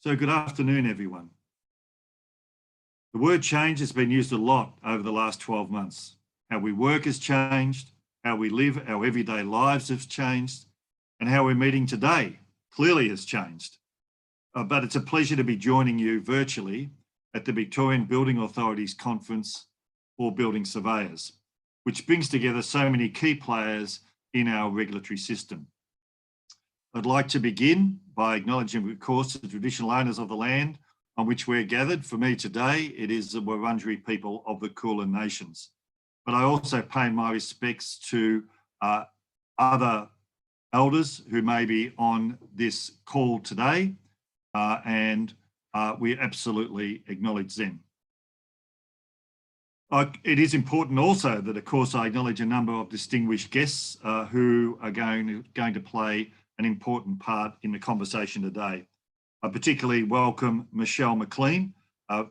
So good afternoon, everyone. The word change has been used a lot over the last 12 months. How we work has changed, how we live our everyday lives has changed, and how we're meeting today clearly has changed. But it's a pleasure to be joining you virtually at the Victorian Building Authority's Conference for Building Surveyors, which brings together so many key players in our regulatory system. I'd like to begin by acknowledging, of course, the traditional owners of the land on which we're gathered. For me today, it is the Wurundjeri people of the Kulin Nations. But I also pay my respects to other elders who may be on this call today, and we absolutely acknowledge them. It is important also that, of course, I acknowledge a number of distinguished guests who are going to play an important part in the conversation today. I particularly welcome Michelle McLean,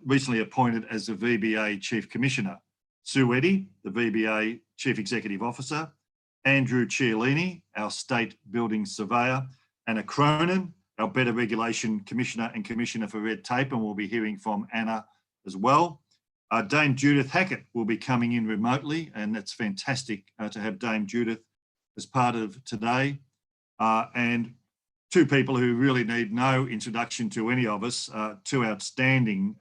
recently appointed as the VBA Chief Commissioner, Sue Eddy, the VBA Chief Executive Officer, Andrew Cialini, our State Building Surveyor, Anna Cronin, our Better Regulation Commissioner and Commissioner for Red Tape, and we'll be hearing from Anna as well. Dame Judith Hackett will be coming in remotely, and it's fantastic to have Dame Judith as part of today. And two people who really need no introduction to any of us, two outstanding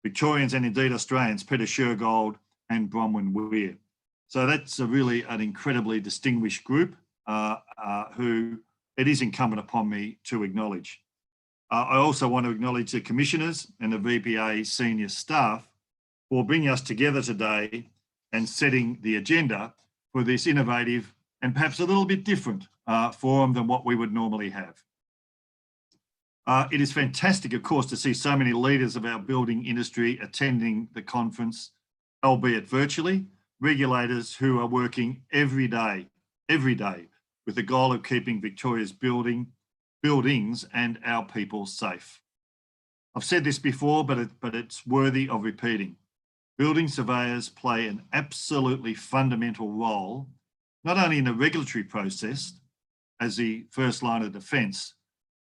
Victorians and indeed Australians, Peter Shergold and Bronwyn Weir. So that's really an incredibly distinguished group who it is incumbent upon me to acknowledge. I also want to acknowledge the commissioners and the VBA senior staff for bringing us together today and setting the agenda for this innovative and perhaps a little bit different forum than what we would normally have. It is fantastic, of course, to see so many leaders of our building industry attending the conference, albeit virtually, regulators who are working every day with the goal of keeping Victoria's buildings and our people safe. I've said this before, but it's worthy of repeating. Building surveyors play an absolutely fundamental role, not only in the regulatory process as the first line of defence,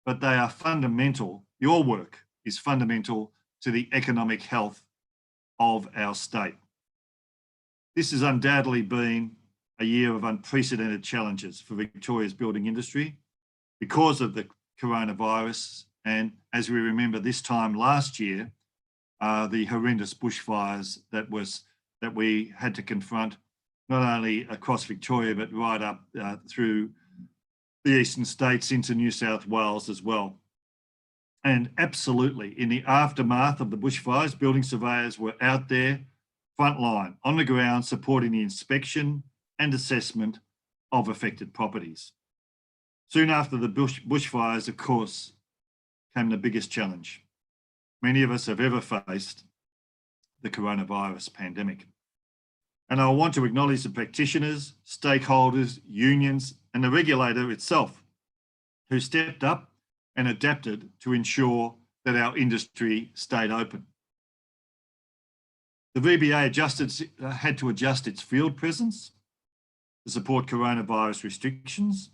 but they are fundamental. Your work is fundamental to the economic health of our state. This has undoubtedly been a year of unprecedented challenges for Victoria's building industry because of the coronavirus. And as we remember this time last year, the horrendous bushfires that we had to confront, not only across Victoria, but right up through the eastern states into New South Wales as well. And absolutely, in the aftermath of the bushfires, building surveyors were out there, frontline, on the ground, supporting the inspection and assessment of affected properties. Soon after the bushfires, of course, came the biggest challenge many of us have ever faced, the coronavirus pandemic. And I want to acknowledge the practitioners, stakeholders, unions, and the regulator itself, who stepped up and adapted to ensure that our industry stayed open. The VBA had to adjust its field presence to support coronavirus restrictions,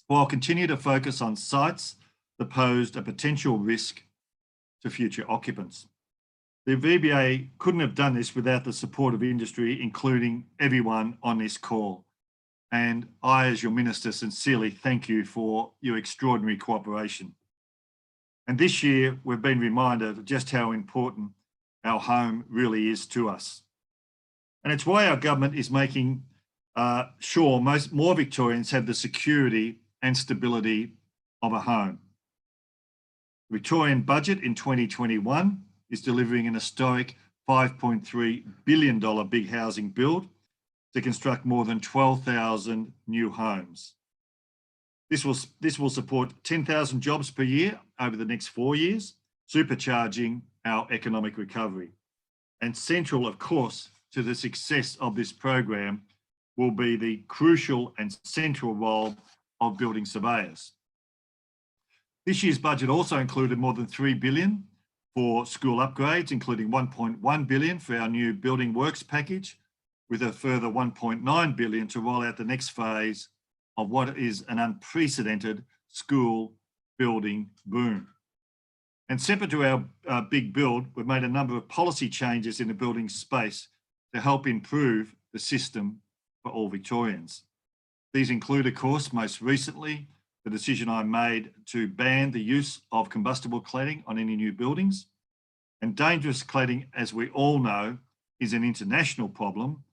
while continue to focus on sites that posed a potential risk to future occupants. The VBA couldn't have done this without the support of industry, including everyone on this call. And I, as your minister, sincerely thank you for your extraordinary cooperation. And this year, we've been reminded of just how important our home really is to us. And it's why our government is making sure more Victorians have the security and stability of a home. The Victorian budget in 2021 is delivering an historic $5.3 billion big housing build to construct more than 12,000 new homes. This will support 10,000 jobs per year over the next 4 years, supercharging our economic recovery. And central, of course, to the success of this program will be the crucial and central role of building surveyors. This year's budget also included more than $3 billion for school upgrades, including $1.1 billion for our new building works package, with a further $1.9 billion to roll out the next phase of what is an unprecedented school building boom. And separate to our big build, we've made a number of policy changes in the building space to help improve the system for all Victorians. These include, of course, most recently, the decision I made to ban the use of combustible cladding on any new buildings. And dangerous cladding, as we all know, is an international problem.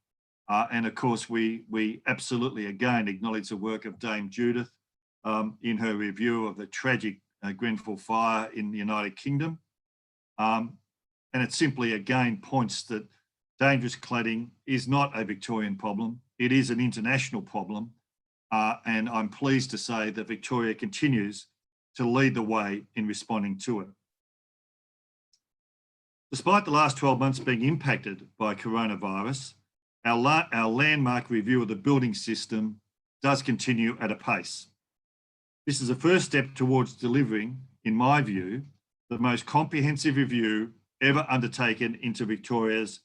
And of course, we absolutely, again, acknowledge the work of Dame Judith in her review of the tragic Grenfell fire in the United Kingdom. And it simply, again, points that dangerous cladding is not a Victorian problem. It is an international problem. And I'm pleased to say that Victoria continues to lead the way in responding to it. Despite the last 12 months being impacted by coronavirus, our landmark review of the building system does continue at a pace. This is a first step towards delivering, in my view, the most comprehensive review ever undertaken into Victoria's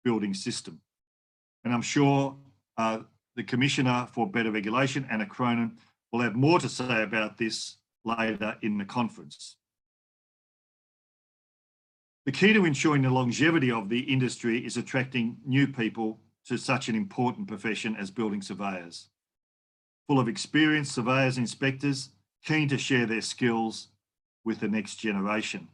building system. And I'm sure the Commissioner for Better Regulation, Anna Cronin, will have more to say about this later in the conference. The key to ensuring the longevity of the industry is attracting new people to such an important profession as building surveyors. Full of experienced surveyors and inspectors, keen to share their skills with the next generation.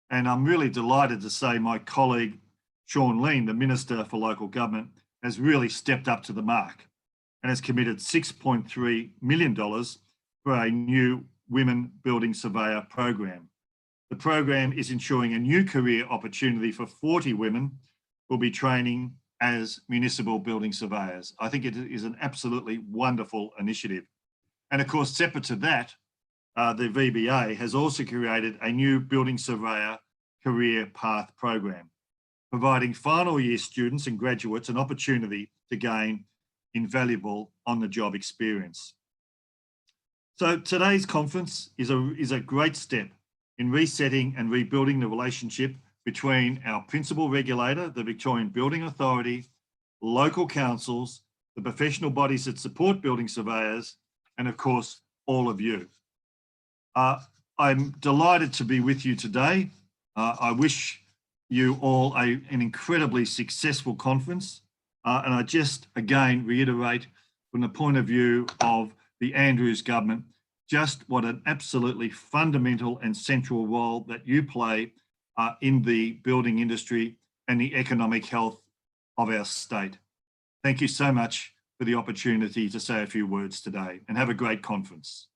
And I'm really delighted to say my colleague, Sean Lean, the Minister for Local Government, has really stepped up to the mark and has committed $6.3 million for a new Women Building Surveyor program. The program is ensuring a new career opportunity for 40 women who will be training as municipal building surveyors. I think it is an absolutely wonderful initiative. And of course, separate to that, the VBA has also created a new building surveyor career path program, providing final year students and graduates an opportunity to gain invaluable on-the-job experience. So today's conference is a great step in resetting and rebuilding the relationship between our principal regulator, the Victorian Building Authority, local councils, the professional bodies that support building surveyors, and of course, all of you. I'm delighted to be with you today. I wish you all an incredibly successful conference. And I just, again, reiterate from the point of view of the Andrews government, just what an absolutely fundamental and central role that you play in the building industry and the economic health of our state. Thank you so much for the opportunity to say a few words today, and have a great conference.